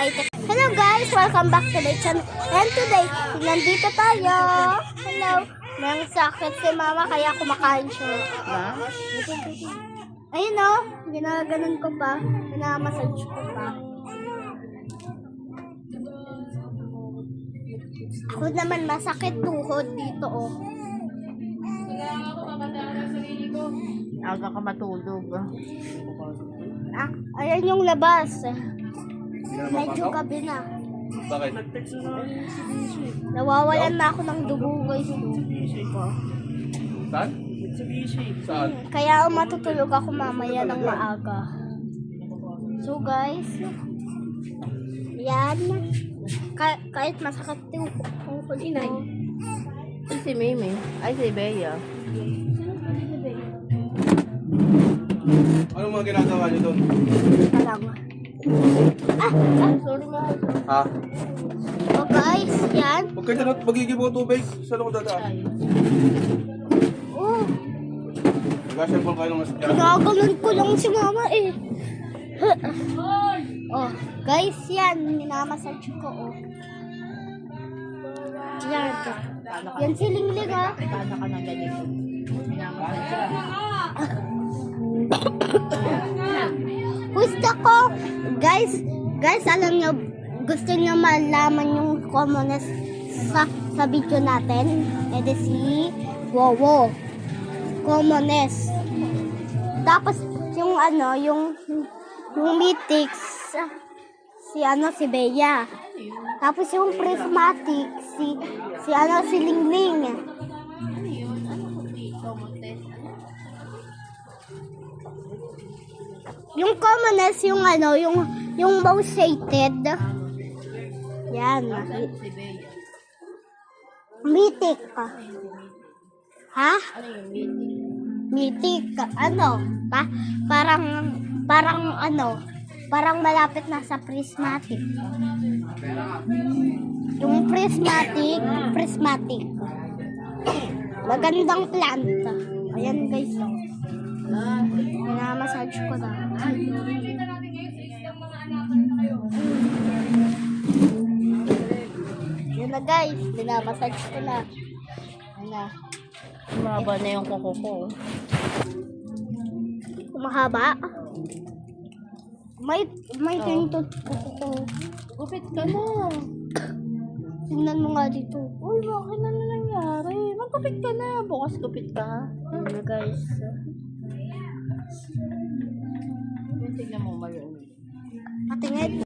Hello guys! Welcome back to my channel. And today, nandito tayo. Hello. May sakit si mama kaya kumakain siya. Ayun o. Ginaganon ko pa. Pinamassage ko pa. Ako naman masakit tuhod dito o. Aga ka matulog. Ah, ayan yung labas. Medyo gabi na. Bakit? Nawawalan na ako ng dugo guys. Saan? Saan? Kaya matutulog ako mamaya ng maaga. So guys, yan. Kahit masakit yung tungkol inay. Si Mimi. Ay, si Bea. Anong mga ginagawa niyo doon? Talang. Sorry mo. Ha? So guys, yan. Huwag kayo na magigibo tubig. Saan ako dadaan? Oh, Nag-assemble kayo ng masakyan. ginaganon ko lang si mama eh. Oh, guys, yan. Minamassage ko oh. Yan. Yan si Lingling ah. Paano ka nang ganito? Gusto ko, guys, alam nyo, gusto nyo malaman yung commonness sa video natin. E de si Wowo. Commonness. Tapos, yung ano, yung mythics, si Bea. Tapos yung prismatic, si Lingling. Yung commonness, yung ano, yung most hated. Yan. Si Bea. Mythic. Ha? Ano yung meeting? Mythic. Ano? Parang malapit na sa prismatic. Yung prismatic. Magandang plant. Ayan guys. Minamassage ko na. Yan na guys. Minamassage ko na. Yan na. Mahaba na yung kuko ko. Mahaba. May tintot ko. Gupit ka na. Tingnan mo nga dito. Uy, bakit na nangyari? Magkupit ka na. Bukas gupit ka. Ano guys? Tignan mo, maroon. Patingin.